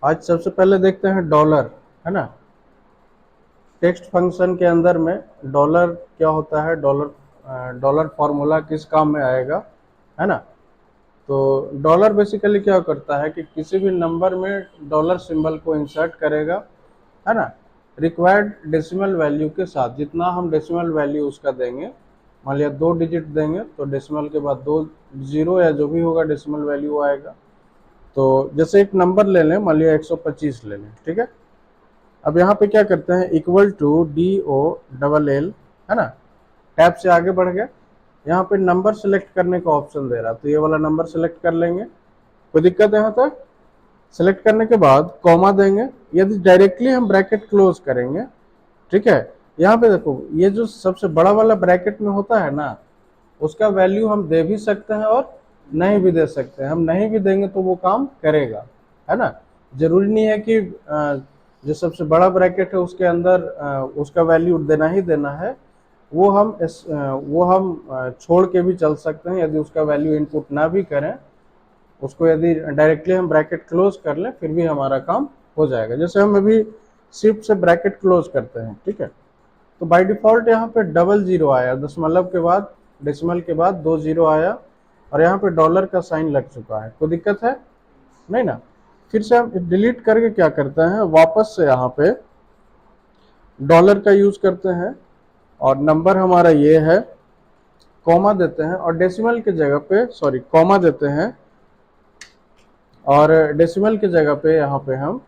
आज सबसे पहले देखते हैं डॉलर, है ना। टेक्स्ट फंक्शन के अंदर में डॉलर क्या होता है, डॉलर फॉर्मूला किस काम में आएगा, है ना। तो डॉलर बेसिकली क्या करता है कि किसी भी नंबर में डॉलर सिंबल को इंसर्ट करेगा, है ना। रिक्वायर्ड डेसिमल वैल्यू के साथ, जितना हम डेसिमल वैल्यू उसका देंगे, मान लिया 2 डिजिट देंगे तो डेसिमल के बाद 2 जीरो या जो भी होगा डेसिमल वैल्यू आएगा। तो जैसे एक नंबर ले लें, मान लिया 125 ले लें, ठीक है। अब यहाँ पे क्या करते हैं, इक्वल टू DOLL, है ना। टैब से आगे बढ़ गए, यहाँ पे नंबर सेलेक्ट करने का ऑप्शन दे रहा है, तो ये वाला नंबर सेलेक्ट कर लेंगे। कोई दिक्कत है यहाँ तक? सेलेक्ट करने के बाद कॉमा देंगे। यदि डायरेक्टली हम ब्रैकेट क्लोज करेंगे, ठीक है, यहाँ पे देखो ये जो सबसे बड़ा वाला ब्रैकेट में होता है ना, उसका वैल्यू हम दे भी सकते हैं और नहीं भी दे सकते हैं। हम नहीं भी देंगे तो वो काम करेगा, है ना। जरूरी नहीं है कि जो सबसे बड़ा ब्रैकेट है उसके अंदर उसका वैल्यू देना ही देना है। वो हम छोड़ के भी चल सकते हैं, यदि उसका वैल्यू इनपुट ना भी करें, उसको यदि डायरेक्टली हम ब्रैकेट क्लोज कर लें फिर भी हमारा काम हो जाएगा। जैसे हम अभी शिफ्ट से ब्रैकेट क्लोज करते हैं, ठीक है, तो बाय डिफॉल्ट यहाँ पे डबल जीरो आया, दशमलव के बाद डेसिमल के बाद 2 जीरो आया, और यहाँ पे डॉलर का साइन लग चुका है। कोई दिक्कत है? नहीं ना। फिर से हम डिलीट करके क्या करते हैं, वापस से यहाँ पे डॉलर का यूज करते हैं, और नंबर हमारा ये है, कॉमा देते हैं और डेसिमल के जगह पे कॉमा देते हैं, और डेसिमल की जगह पे यहाँ पे हम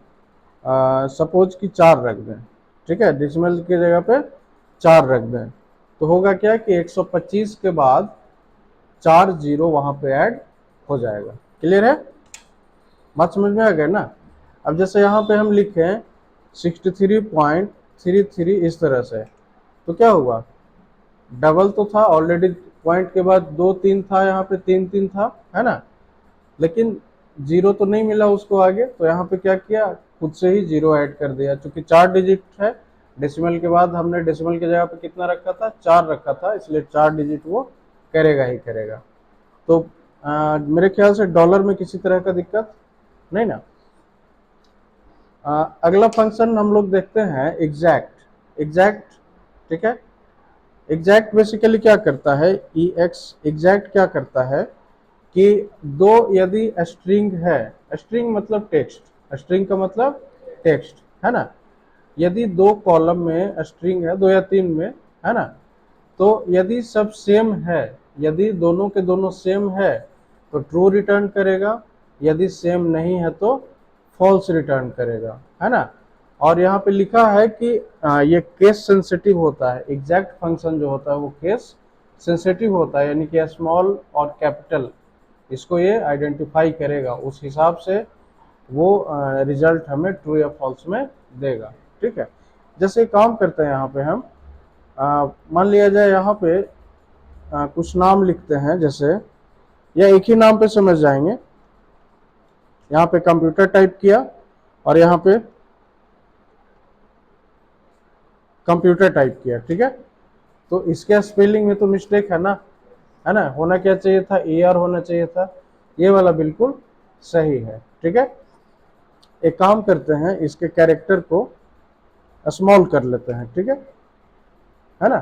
सपोज कि 4 रख दें, ठीक है, डेसिमल की जगह पे 4 रख दें, तो होगा क्या कि 125 के बाद 4 जीरो वहां पे ऐड हो जाएगा। क्लियर है? बात समझ में आ गया ना। अब जैसे यहाँ पे हम लिखें 63.33 इस तरह से, तो क्या हुआ, डबल तो था ऑलरेडी, पॉइंट के बाद 2 3 था, यहाँ पे 3 3 था, है ना, लेकिन जीरो तो नहीं मिला उसको आगे, तो यहाँ पे क्या किया, खुद से ही जीरो ऐड कर दिया। चूंकि 4 डिजिट है, डेसिमल के बाद हमने डेसिमल की जगह पे कितना रखा था, 4 रखा था, इसलिए 4 डिजिट वो करेगा ही करेगा। तो मेरे ख्याल से डॉलर में किसी तरह का दिक्कत नहीं ना। अगला फंक्शन हम लोग देखते हैं एग्जैक्ट। ठीक है, एग्जैक्ट बेसिकली क्या करता है, एग्जैक्ट क्या करता है कि दो यदि स्ट्रिंग है, स्ट्रिंग मतलब टेक्स्ट, स्ट्रिंग का मतलब टेक्स्ट, है ना। यदि 2 कॉलम में स्ट्रिंग है, 2 या 3 में, है ना, तो यदि सब सेम है, यदि दोनों के दोनों सेम है तो ट्रू रिटर्न करेगा, यदि सेम नहीं है तो फॉल्स रिटर्न करेगा, है ना। और यहाँ पे लिखा है कि ये केस सेंसिटिव होता है, एग्जैक्ट फंक्शन जो होता है वो केस सेंसिटिव होता है, यानी कि स्मॉल और कैपिटल इसको ये आइडेंटिफाई करेगा, उस हिसाब से वो रिजल्ट हमें ट्रू या फॉल्स में देगा। ठीक है, जैसे काम करते हैं यहाँ पे हम मान लिया जाए यहाँ पे कुछ नाम लिखते हैं, जैसे या एक ही नाम पे समझ जाएंगे। यहाँ पे कंप्यूटर टाइप किया और यहाँ पे कंप्यूटर टाइप किया, ठीक है, तो इसके स्पेलिंग में तो मिस्टेक है ना, होना क्या चाहिए था, AR होना चाहिए था, ये वाला बिल्कुल सही है। ठीक है, एक काम करते हैं, इसके कैरेक्टर को स्मॉल कर लेते हैं, ठीक है ना।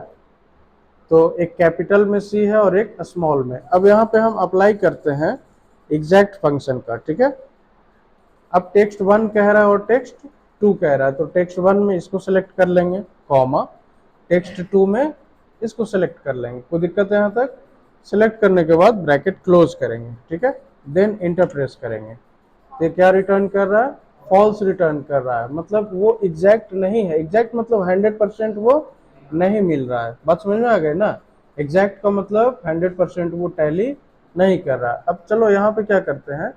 तो एक कैपिटल में C है और एक स्मॉल में। अब यहाँ पे हम अप्लाई करते हैं एग्जैक्ट फंक्शन का, ठीक है। अब टेक्स्ट 1 कह रहा है और टेक्स्ट 2 कह रहा है, तो टेक्स्ट 1 में इसको सेलेक्ट कर लेंगे, कॉमा, टेक्स्ट 2 में इसको सेलेक्ट कर लेंगे। कोई दिक्कत है यहाँ तक? सेलेक्ट करने के बाद ब्रैकेट क्लोज करेंगे, ठीक है, देन इंटर प्रेस करेंगे। ये क्या रिटर्न कर रहा है, फॉल्स रिटर्न कर रहा है, मतलब वो एग्जैक्ट नहीं है। एग्जैक्ट मतलब 100% वो नहीं मिल रहा है। बात समझ में आ गई ना, एग्जैक्ट का मतलब 100% वो टैली नहीं कर रहा है। अब चलो यहाँ पे क्या करते हैं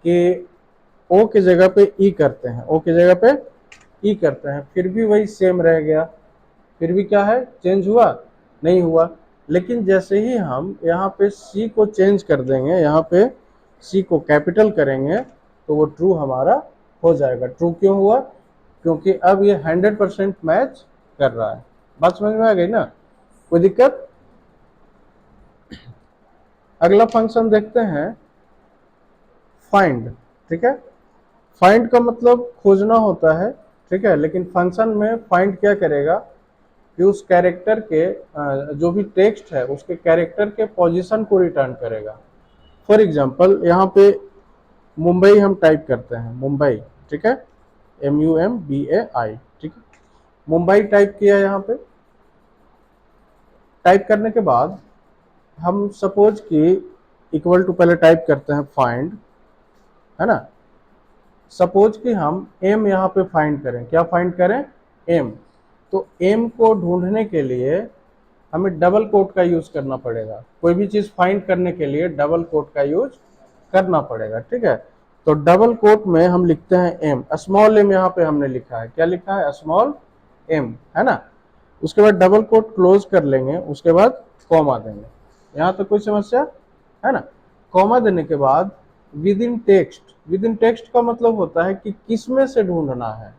कि ओ की जगह पे ई करते हैं, ओ की जगह पे ई करते हैं, फिर भी वही सेम रह गया, फिर भी क्या है, चेंज हुआ नहीं हुआ। लेकिन जैसे ही हम यहाँ पे सी को चेंज कर देंगे, यहाँ पे सी को कैपिटल करेंगे, तो वो ट्रू हमारा हो जाएगा। ट्रू क्यों हुआ? क्योंकि अब ये 100% मैच कर रहा है। बात समझ में आ गई ना, कोई दिक्कत? अगला फंक्शन देखते हैं फाइंड, ठीक है। फाइंड का मतलब खोजना होता है, ठीक है, लेकिन फंक्शन में फाइंड क्या करेगा कि उस कैरेक्टर के जो भी टेक्स्ट है उसके कैरेक्टर के पोजीशन को रिटर्न करेगा। फॉर एग्जांपल यहाँ पे मुंबई हम टाइप करते हैं, मुंबई, ठीक है, MUMBAI, ठीक है, मुंबई टाइप किया। यहाँ पे टाइप करने के बाद हम सपोज कि इक्वल टू पहले टाइप करते हैं फाइंड, है ना। सपोज कि हम एम यहाँ पे फाइंड करें, क्या फाइंड करें, एम। तो एम को ढूंढने के लिए हमें डबल कोट का यूज करना पड़ेगा। कोई भी चीज फाइंड करने के लिए डबल कोट का यूज करना पड़ेगा, ठीक है। तो डबल कोट में हम लिखते हैं एम, स्मॉल एम यहाँ पे हमने लिखा है, क्या लिखा है, स्मॉल एम, है ना। उसके बाद डबल कोट क्लोज कर लेंगे, उसके बाद कॉमा देंगे। यहाँ तो कोई समस्या है ना। कॉमा देने के बाद with in text, with in text का मतलब होता है कि किस में से ढूंढना है,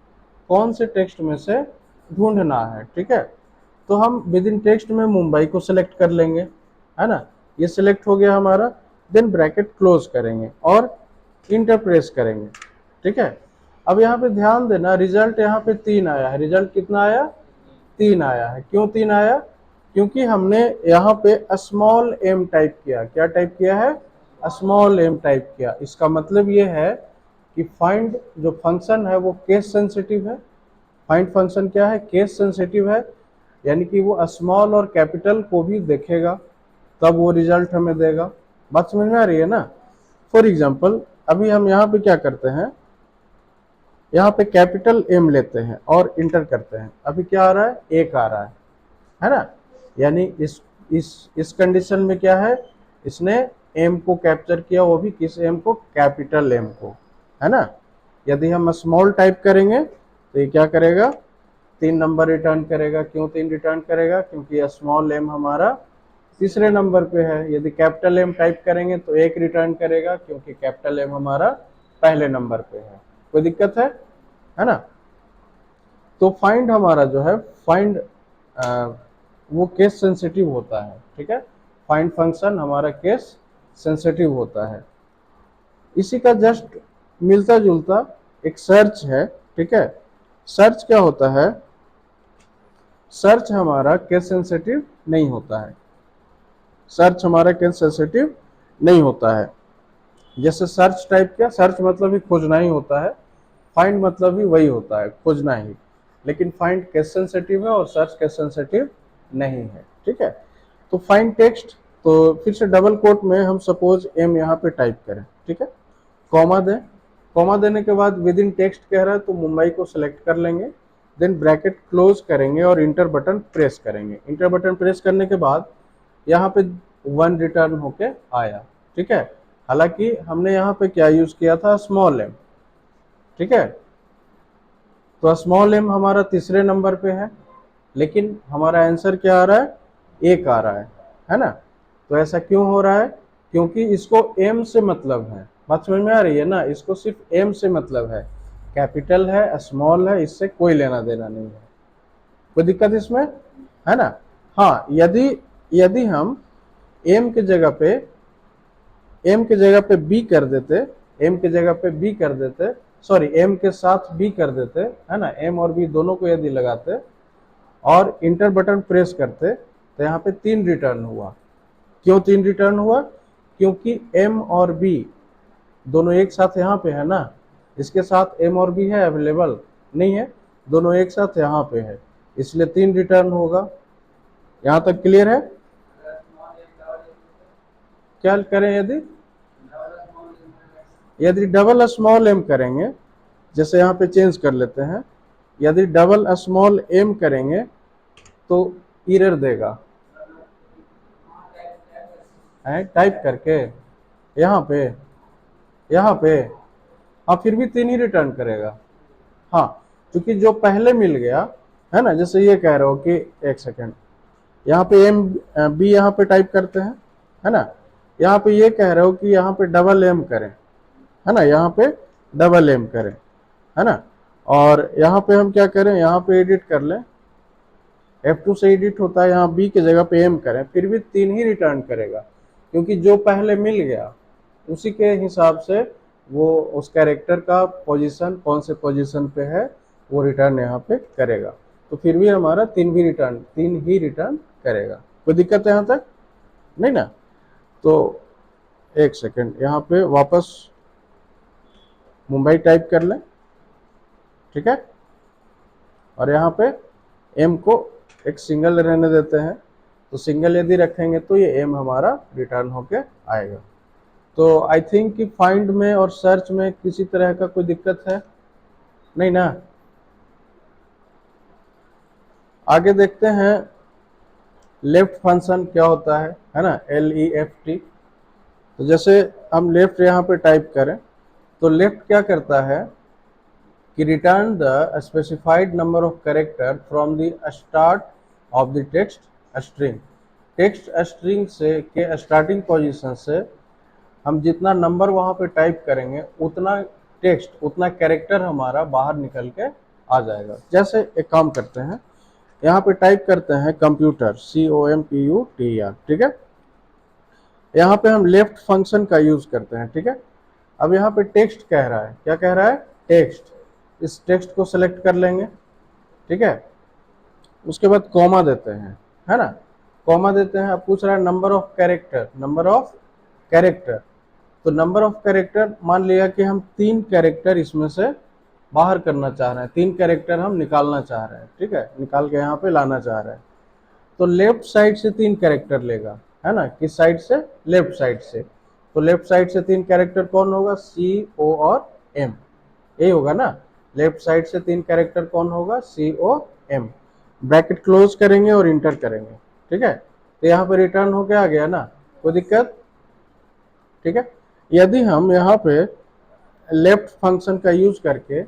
कौन से टेक्स्ट में से ढूंढना है, ठीक है। तो हम विद इन टेक्स्ट में मुंबई को सिलेक्ट कर लेंगे, है ना, ये सिलेक्ट हो गया हमारा। देन ब्रैकेट क्लोज करेंगे और इंटर प्रेस करेंगे, ठीक है। अब यहाँ पे ध्यान देना, रिजल्ट यहाँ पे 3 आया है। रिजल्ट कितना आया, 3 आया है। क्यों 3 आया, क्योंकि हमने यहाँ पे स्मॉल एम टाइप किया। क्या टाइप किया है, स्मॉल एम टाइप किया। इसका मतलब ये है कि फाइंड जो फंक्शन है वो केस सेंसिटिव है। फाइंड फंक्शन क्या है, केस सेंसिटिव है, यानी कि वो स्मॉल और कैपिटल को भी देखेगा, तब वो रिजल्ट हमें देगा। बात समझ में आ रही है ना। फॉर एग्जाम्पल अभी हम यहाँ पे क्या करते हैं, यहाँ पे कैपिटल एम लेते हैं और इंटर करते हैं। अभी क्या आ रहा है, 1 आ रहा है ना। यानी इस कंडीशन में क्या है, इसने एम को कैप्चर किया, वो भी किस एम को, कैपिटल एम को, है ना। यदि हम स्मॉल टाइप करेंगे तो ये क्या करेगा, 3 नंबर रिटर्न करेगा। क्यों 3 रिटर्न करेगा, क्योंकि स्मॉल एम हमारा तीसरे नंबर पे है। यदि कैपिटल एम टाइप करेंगे तो 1 रिटर्न करेगा, क्योंकि कैपिटल एम हमारा पहले नंबर पे है। कोई दिक्कत है ना। तो फाइंड हमारा जो है, फाइंड वो केस सेंसिटिव होता है, ठीक है। फाइंड फंक्शन हमारा केस सेंसिटिव होता है। इसी का जस्ट मिलता जुलता एक सर्च है, ठीक है। सर्च क्या होता है, सर्च हमारा केस सेंसिटिव नहीं होता है। सर्च हमारा केस सेंसिटिव नहीं होता है। जैसे सर्च टाइप किया, सर्च मतलब ही खोजना ही होता है, फाइंड मतलब भी वही होता है, खोजना ही। लेकिन फाइंड केस सेंसिटिव है और सर्च केस सेंसिटिव नहीं है, ठीक है। तो फाइंड टेक्स्ट, तो फिर से डबल कोट में हम सपोज एम यहाँ पे टाइप करें, ठीक है, कॉमा दें। कॉमा देने के बाद विद इन टेक्स्ट कह रहा है तो मुंबई को सिलेक्ट कर लेंगे। देन ब्रैकेट क्लोज करेंगे और इंटर बटन प्रेस करेंगे। इंटर बटन प्रेस करने के बाद यहाँ पे 1 रिटर्न होके आया, ठीक है। हालांकि हमने यहाँ पे क्या यूज किया था, स्मॉल एम, ठीक है। तो स्मॉल एम हमारा तीसरे नंबर पे है, लेकिन हमारा आंसर क्या आ रहा है, 1 आ रहा है ना। तो ऐसा क्यों हो रहा है, क्योंकि इसको एम से मतलब है। बात समझ में आ रही है ना, इसको सिर्फ एम से मतलब है। कैपिटल है, स्मॉल है, इससे कोई लेना देना नहीं है। कोई दिक्कत इसमें, है ना। हाँ, यदि यदि हम एम के जगह पे बी कर देते, एम के जगह पे बी कर देते, सॉरी एम के साथ बी कर देते, है ना, एम और बी दोनों को यदि लगाते और इंटर बटन प्रेस करते तो यहाँ पे 3 रिटर्न हुआ। क्यों 3 रिटर्न हुआ, क्योंकि एम और बी दोनों एक साथ यहाँ पे है ना। इसके साथ एम और बी है अवेलेबल नहीं है, दोनों एक साथ यहाँ पे है, इसलिए 3 रिटर्न होगा। यहाँ तक क्लियर है। क्या करें, यदि डबल स्मॉल एम करेंगे, जैसे यहाँ पे चेंज कर लेते हैं, यदि डबल स्मॉल एम करेंगे तो एरर देगा, है टाइप करके यहाँ पे हाँ, फिर भी 3 ही रिटर्न करेगा। हाँ, क्योंकि जो पहले मिल गया है ना, जैसे ये कह रहे हो कि 1 सेकेंड, यहाँ पे एम बी यहाँ पे टाइप करते हैं, है ना। यहाँ पे ये कह रहे हो कि यहाँ पे डबल एम करें, है ना, यहाँ पे डबल एम करें, है ना। और यहाँ पे हम क्या करें, यहाँ पे एडिट कर लें, F2 से एडिट होता है, यहाँ बी के जगह पे एम करें, फिर भी 3 ही रिटर्न करेगा, क्योंकि जो पहले मिल गया उसी के हिसाब से वो उस कैरेक्टर का पोजीशन कौन से पोजीशन पे है वो रिटर्न यहाँ पे करेगा। तो फिर भी हमारा तीन ही रिटर्न करेगा। कोई दिक्कत है यहाँ तक? नहीं ना? तो एक सेकेंड यहाँ पे वापस मुंबई टाइप कर लें, ठीक है, और यहाँ पे एम को एक सिंगल रहने देते हैं। तो सिंगल यदि रखेंगे तो ये एम हमारा रिटर्न होके आएगा। तो आई थिंक कि फाइंड में और सर्च में किसी तरह का कोई दिक्कत है? नहीं ना? आगे देखते हैं लेफ्ट फंक्शन क्या होता है ना, LEFT। तो जैसे हम लेफ्ट यहाँ पे टाइप करें तो लेफ्ट क्या करता है कि return the specified number of character from the start of the text string. Text string से के स्टार्टिंग पोजीशन से हम जितना नंबर वहाँ पे टाइप करेंगे उतना टेक्स्ट उतना कैरेक्टर हमारा बाहर निकल के आ जाएगा। जैसे एक काम करते हैं, यहाँ पे टाइप करते हैं कंप्यूटर, COMPUTER, ठीक है। यहाँ पे हम लेफ्ट फंक्शन का यूज करते हैं, ठीक है। अब यहाँ पे टेक्स्ट कह रहा है, क्या कह रहा है? टेक्स्ट। इस टेक्स्ट को सिलेक्ट कर लेंगे, ठीक है। उसके बाद कॉमा देते हैं, है ना, कॉमा देते हैं। अब पूछ रहा है number of character, number of character. तो नंबर ऑफ कैरेक्टर मान लिया कि हम 3 कैरेक्टर इसमें से बाहर करना चाह रहे हैं, 3 कैरेक्टर हम निकालना चाह रहे हैं, ठीक है, निकाल के यहाँ पे लाना चाह रहे हैं। तो लेफ्ट साइड से 3 कैरेक्टर लेगा, है ना। किस साइड से? लेफ्ट साइड से। तो लेफ्ट साइड से 3 कैरेक्टर कौन होगा? CO और M, यही होगा ना। लेफ्ट साइड से 3 कैरेक्टर कौन होगा? COM। ब्रैकेट क्लोज करेंगे और इंटर करेंगे, ठीक है। तो यहाँ पे रिटर्न होके आ गया ना, कोई दिक्कत? ठीक है। यदि हम यहाँ पे लेफ्ट फंक्शन का यूज करके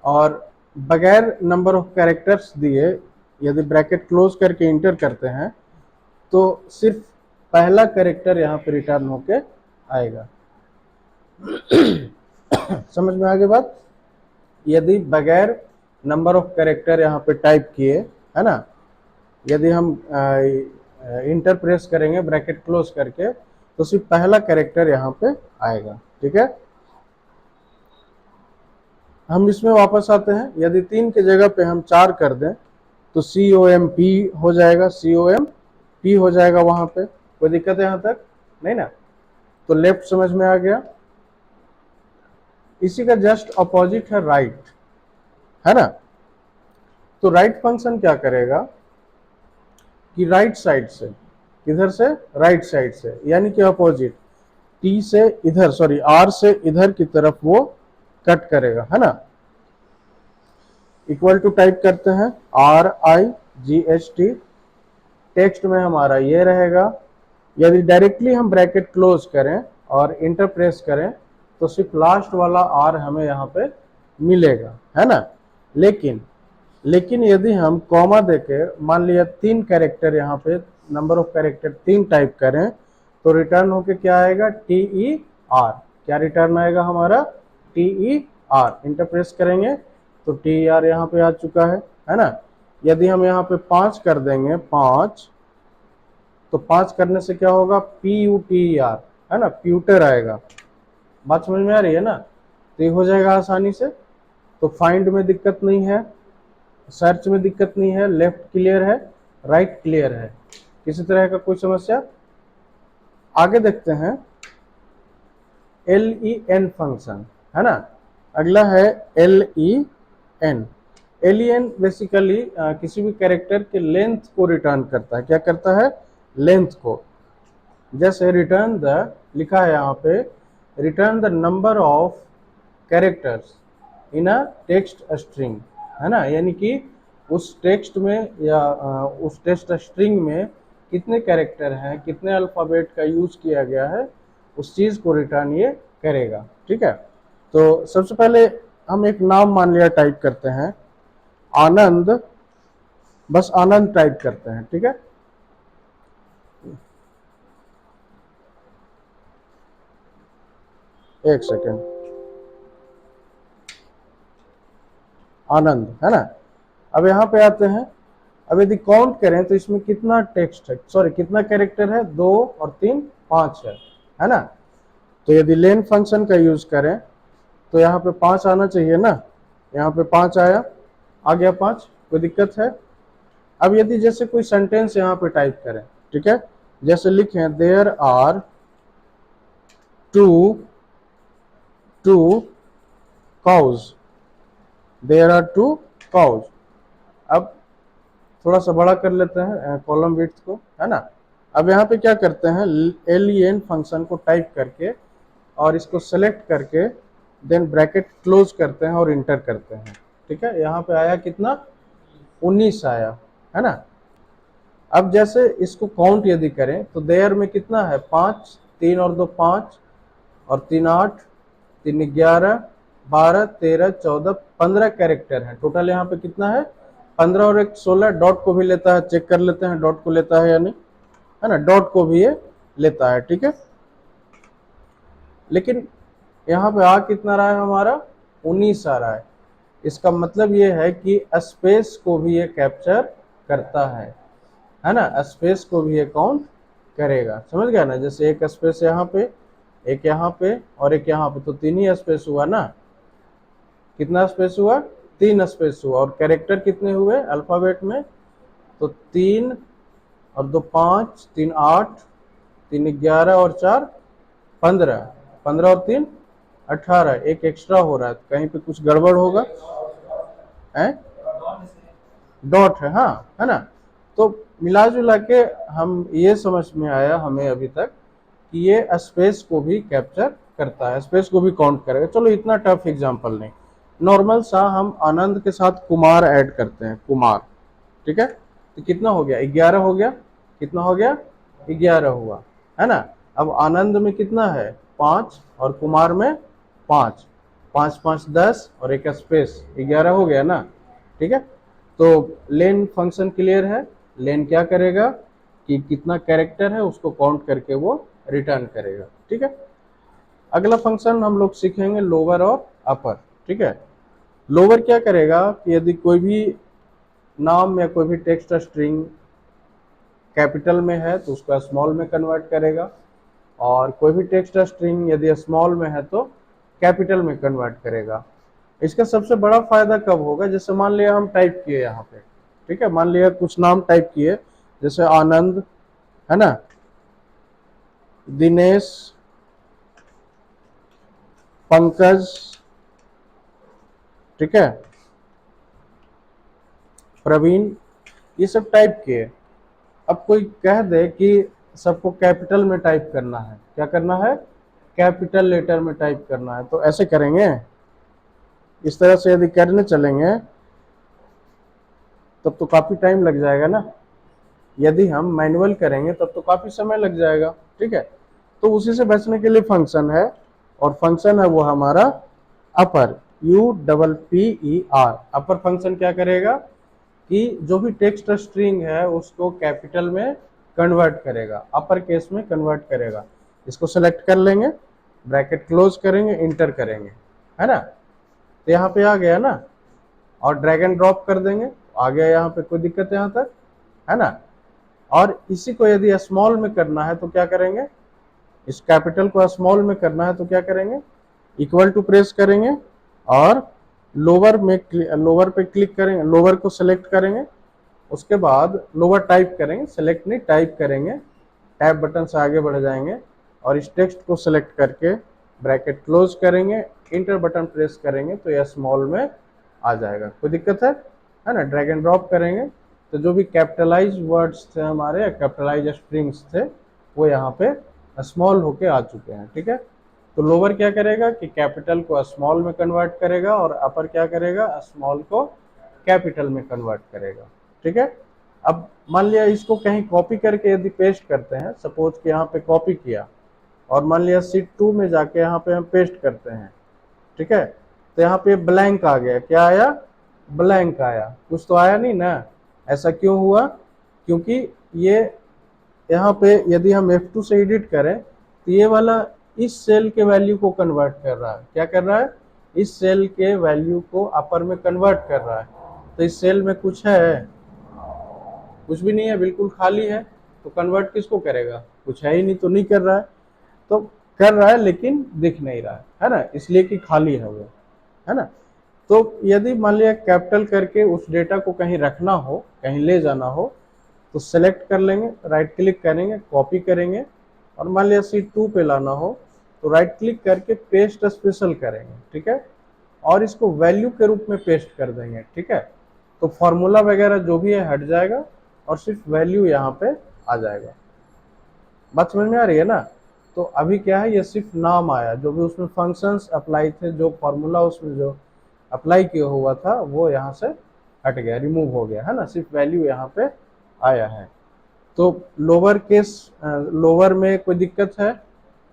और बगैर नंबर ऑफ कैरेक्टर्स दिए यदि ब्रैकेट क्लोज करके इंटर करते हैं तो सिर्फ पहला कैरेक्टर यहाँ पे रिटर्न होके आएगा। समझ में आ गई बात? यदि बगैर नंबर ऑफ कैरेक्टर यहाँ पे टाइप किए, है ना, यदि हम इंटर प्रेस करेंगे ब्रैकेट क्लोज करके तो सिर्फ पहला कैरेक्टर यहाँ पे आएगा, ठीक है। हम इसमें वापस आते हैं। यदि 3 की जगह पे हम 4 कर दें तो COMP हो जाएगा, COMP हो जाएगा वहां पे। कोई दिक्कत है यहाँ तक? नहीं ना? तो लेफ्ट समझ में आ गया। इसी का जस्ट अपोजिट है राइट, है ना। तो राइट फंक्शन क्या करेगा कि राइट साइड से, किधर से? राइट साइड से, यानी कि अपोजिट, T से इधर, सॉरी R से इधर की तरफ वो कट करेगा, है ना। इक्वल टू टाइप करते हैं RIGHT। टेक्स्ट में हमारा ये रहेगा। यदि डायरेक्टली हम ब्रैकेट क्लोज करें और इंटर प्रेस करें तो सिर्फ लास्ट वाला R हमें यहाँ पे मिलेगा, है ना। लेकिन यदि हम कॉमा देके मान लिया 3 कैरेक्टर यहाँ पे नंबर ऑफ कैरेक्टर 3 टाइप करें तो रिटर्न होके क्या आएगा? TER। क्या रिटर्न आएगा हमारा? TER। इंटर प्रेस करेंगे तो TER यहाँ पे आ चुका है ना। यदि हम यहाँ पे 5 कर देंगे, 5, तो 5 करने से क्या होगा? PUTER, है ना, प्यूटर आएगा। बात समझ में आ रही है ना? तो ये हो जाएगा आसानी से। तो फाइंड में दिक्कत नहीं है, सर्च में दिक्कत नहीं है, लेफ्ट क्लियर है, राइट क्लियर है, किसी तरह का कोई समस्या? आगे देखते हैं LEN फंक्शन, है ना। अगला है LEN। LEN बेसिकली किसी भी कैरेक्टर के लेंथ को रिटर्न करता है। क्या करता है? लेंथ को। जैसे रिटर्न द, लिखा है यहाँ पे, return the number of characters in a text string, है ना। यानी कि उस टेक्स्ट में या उस टेक्स्ट स्ट्रिंग में कितने कैरेक्टर हैं, कितने अल्फ़ाबेट का यूज किया गया है, उस चीज को रिटर्न ये करेगा, ठीक है। तो सबसे पहले हम एक नाम मान लिया टाइप करते हैं, आनंद, बस आनंद टाइप करते हैं, ठीक है। एक सेकेंड, आनंद, है ना। अब यहाँ पे आते हैं। अब यदि काउंट करें तो इसमें कितना टेक्स्ट है, सॉरी कितना कैरेक्टर है? 2 और 3 5 है ना। तो यदि लेन फंक्शन का यूज करें तो यहाँ पे 5 आना चाहिए ना, यहाँ पे 5 आया, आ गया 5, कोई दिक्कत है? अब यदि जैसे कोई सेंटेंस यहाँ पे टाइप करें, ठीक है, जैसे लिखें there are two two cows, there are two cows. अब थोड़ा सा बड़ा कर लेते हैं कॉलम विड्थ को, है ना। अब यहाँ पे क्या करते हैं, len फंक्शन को टाइप करके और इसको सेलेक्ट करके देन ब्रैकेट क्लोज करते हैं और इंटर करते हैं, ठीक है। यहाँ पे आया कितना, 19 आया, है ना। अब जैसे इसको काउंट यदि करें तो देयर में कितना है, 5, 3 और 2 5, और 3 8, 3 11, 12, 13, 14, 15 कैरेक्टर है टोटल। यहाँ पे कितना है, 15 और 1 16। डॉट को भी लेता है, चेक कर लेते हैं डॉट को लेता है या नहीं, है ना, डॉट को भी ये लेता है, ठीक है। लेकिन यहाँ पे आ कितना रहा है हमारा, 19 आ रहा है। इसका मतलब ये है कि स्पेस को भी ये कैप्चर करता है ना, स्पेस को भी ये काउंट करेगा, समझ गया ना। जैसे एक स्पेस यहाँ पे, एक यहाँ पे और एक यहाँ पे, तो 3 ही स्पेस हुआ ना। कितना स्पेस हुआ, 3 स्पेस हुआ। और कैरेक्टर कितने हुए अल्फाबेट में, तो 3 और 2 5, 3 8, 3 11 और 4 15, 15 और 3 18, एक एक्स्ट्रा हो रहा है, कहीं पे कुछ गड़बड़ होगा, है डॉट है, हाँ, है ना। तो मिला जुला के हम ये समझ में आया हमें अभी तक कि ये स्पेस को भी कैप्चर करता है, स्पेस को भी काउंट करेगा। चलो इतना टफ एग्जांपल नहीं, नॉर्मल सा हम आनंद के साथ कुमार ऐड करते हैं, कुमार, ठीक है। तो कितना हो गया, 11 हो गया, कितना हो गया, 11 हुआ, है ना। अब आनंद में कितना है, 5, और कुमार में 5, 5 5 10 और एक स्पेस, 11 हो गया ना, ठीक है। तो लेन फंक्शन क्लियर है, लेन क्या करेगा कि कितना कैरेक्टर है उसको काउंट करके वो रिटर्न करेगा, ठीक है। अगला फंक्शन हम लोग सीखेंगे लोअर और अपर, ठीक है। लोअर क्या करेगा कि यदि कोई भी नाम या कोई भी टेक्स्ट स्ट्रिंग कैपिटल में है तो उसको स्मॉल में कन्वर्ट करेगा, और कोई भी टेक्स्ट स्ट्रिंग यदि स्मॉल में है तो कैपिटल में कन्वर्ट करेगा। इसका सबसे बड़ा फायदा कब होगा, जैसे मान लिया हम टाइप किए यहाँ पे, ठीक है, मान लिया कुछ नाम टाइप किए, जैसे आनंद, है ना, दिनेश, पंकज, ठीक है, प्रवीण, ये सब टाइप किए। अब कोई कह दे कि सबको कैपिटल में टाइप करना है, क्या करना है, कैपिटल लेटर में टाइप करना है, तो ऐसे करेंगे, इस तरह से यदि करने चलेंगे तब तो काफी टाइम लग जाएगा ना। यदि हम मैनुअल करेंगे तब तो काफी समय लग जाएगा, ठीक है। तो उसी से बचने के लिए फंक्शन है, और फंक्शन है वो हमारा अपर, UPPER। अपर फंक्शन क्या करेगा कि जो भी टेक्स्ट स्ट्रिंग है उसको कैपिटल में कन्वर्ट करेगा, अपर केस में कन्वर्ट करेगा। इसको सेलेक्ट कर लेंगे, ब्रैकेट क्लोज करेंगे, इंटर करेंगे, है ना। तो यहाँ पे आ गया ना, और ड्रैग एंड ड्रॉप कर देंगे, आ गया यहाँ पे, कोई दिक्कत है यहाँ तक, है ना। और इसी को यदि स्मॉल में करना है तो क्या करेंगे, इस कैपिटल को स्मॉल में करना है तो क्या करेंगे, इक्वल टू प्रेस करेंगे और लोअर पे क्लिक करेंगे, लोअर को सेलेक्ट करेंगे, उसके बाद लोअर टाइप करेंगे, सेलेक्ट नहीं टाइप करेंगे, टैब बटन से आगे बढ़ जाएंगे और इस टेक्स्ट को सेलेक्ट करके ब्रैकेट क्लोज करेंगे, इंटर बटन प्रेस करेंगे तो यह स्मॉल में आ जाएगा, कोई दिक्कत है ना। ड्रैग एंड ड्रॉप करेंगे तो जो भी कैपिटलाइज वर्ड्स थे हमारे, कैपिटलाइज स्ट्रिंग्स थे, वो यहाँ पे स्मॉल होके आ चुके हैं, ठीक है। तो लोअर क्या करेगा कि कैपिटल को स्मॉल में कन्वर्ट करेगा, और अपर क्या करेगा, स्मॉल को कैपिटल में कन्वर्ट करेगा, ठीक है। अब मान लिया इसको कहीं कॉपी करके यदि पेस्ट करते हैं, सपोज कि यहाँ पे कॉपी किया और मान लिया शीट 2 में जाके यहाँ पे हम पेस्ट करते हैं, ठीक है। तो यहाँ पे ब्लैंक आ गया, क्या आया, ब्लैंक आया, कुछ तो आया नहीं ना। ऐसा क्यों हुआ, क्योंकि ये यहाँ पे यदि हम F2 से एडिट करें तो ये वाला इस सेल के वैल्यू को कन्वर्ट कर रहा है, क्या कर रहा है, इस सेल के वैल्यू को अपर में कन्वर्ट कर रहा है। तो इस सेल में कुछ है, कुछ भी नहीं है, बिल्कुल खाली है, तो कन्वर्ट किसको करेगा, कुछ है ही नहीं तो नहीं कर रहा है। तो कर रहा है लेकिन दिख नहीं रहा है ना, इसलिए कि खाली है वो, है ना। तो यदि मान लिया कैपिटल करके उस डेटा को कहीं रखना हो, कहीं ले जाना हो, तो सेलेक्ट कर लेंगे, राइट क्लिक करेंगे, कॉपी करेंगे, और मान लिया सीट 2 पे लाना हो तो राइट क्लिक करके पेस्ट स्पेशल करेंगे, ठीक है, और इसको वैल्यू के रूप में पेस्ट कर देंगे, ठीक है। तो फॉर्मूला वगैरह जो भी है हट जाएगा और सिर्फ वैल्यू यहाँ पे आ जाएगा। बात समझ में आ रही है ना। तो अभी क्या है, ये सिर्फ नाम आया, जो भी उसमें फंक्शंस अप्लाई थे, जो फॉर्मूला उसमें जो अप्लाई किया हुआ था वो यहाँ से हट गया, रिमूव हो गया, है ना, सिर्फ वैल्यू यहाँ पे आया है। तो लोअर केस, लोअर में कोई दिक्कत है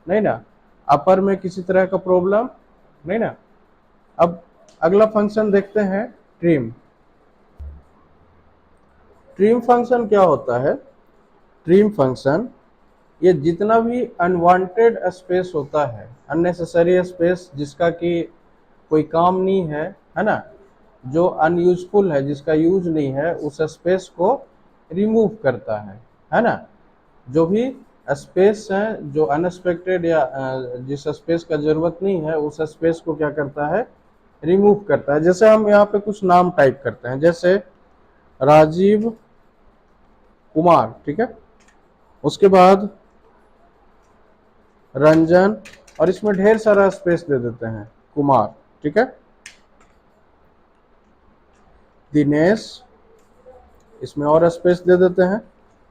नहीं ना, अपर में किसी तरह का प्रॉब्लम नहीं ना। अब अगला फंक्शन देखते हैं, ट्रिम। ट्रिम फंक्शन क्या होता है? ट्रिम फंक्शन ये जितना भी अनवांटेड स्पेस होता है, अननेसेसरी स्पेस, जिसका कि कोई काम नहीं है ना, जो अनयूजफुल है, जिसका यूज नहीं है, उस स्पेस को रिमूव करता है ना। जो भी स्पेस है जो अनएक्सपेक्टेड या जिस स्पेस का जरूरत नहीं है, उस स्पेस को क्या करता है, रिमूव करता है। जैसे हम यहाँ पे कुछ नाम टाइप करते हैं, जैसे राजीव कुमार, ठीक है, उसके बाद रंजन, और इसमें ढेर सारा स्पेस दे देते हैं, कुमार, ठीक है, दिनेश, इसमें और स्पेस दे देते हैं,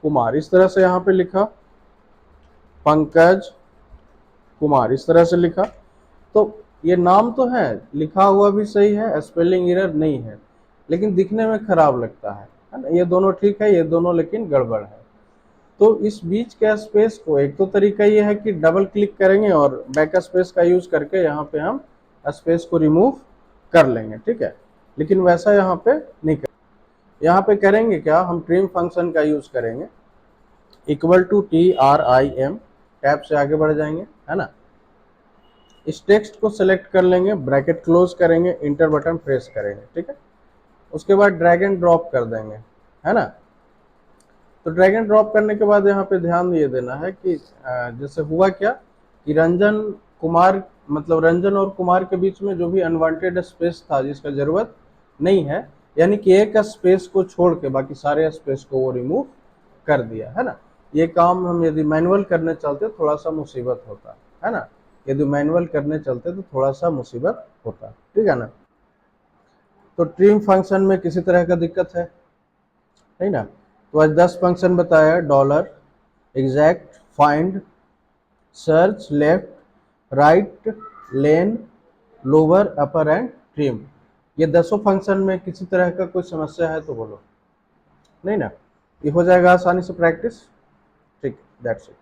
कुमार, इस तरह से यहाँ पे लिखा, पंकज कुमार, इस तरह से लिखा। तो ये नाम तो है, लिखा हुआ भी सही है, स्पेलिंग एरर नहीं है, लेकिन दिखने में खराब लगता है ना। ये दोनों ठीक है, ये दोनों लेकिन गड़बड़ है। तो इस बीच के स्पेस को, एक तो तरीका ये है कि डबल क्लिक करेंगे और बैक स्पेस का यूज करके यहाँ पे हम स्पेस को रिमूव कर लेंगे, ठीक है, लेकिन वैसा यहाँ पे नहीं करेंगे। यहाँ पे करेंगे क्या, हम ट्रिम फंक्शन का यूज करेंगे, इक्वल टू TRIM, टैब से आगे बढ़ जाएंगे, है ना। इस टेक्स्ट को सिलेक्ट कर लेंगे, ब्रैकेट क्लोज करेंगे, इंटर बटन प्रेस करेंगे, ठीक है। उसके बाद ड्रैग एंड ड्रॉप कर देंगे, है ना। तो ड्रैग एंड ड्रॉप करने के बाद यहाँ पे ध्यान ये देना है कि जैसे हुआ क्या कि रंजन कुमार, मतलब रंजन और कुमार के बीच में जो भी अनवांटेड स्पेस था जिसका जरूरत नहीं है, यानी कि एक स्पेस को छोड़ के बाकी सारे स्पेस को वो रिमूव कर दिया, है ना। ये काम हम यदि मैनुअल करने चलते थोड़ा सा मुसीबत होता है ना, यदि मैनुअल करने चलते तो थोड़ा सा मुसीबत होता, ठीक है ना। तो ट्रिम फंक्शन में किसी तरह का दिक्कत है नहीं ना। तो आज 10 फंक्शन बताया, dollar, exact, find, search, left, right, lane, lower, upper and trim. ये 10 फंक्शन में किसी तरह का कोई समस्या है तो बोलो नहीं ना, ये हो जाएगा आसानी से प्रैक्टिस, ठीक, दैट्स इट।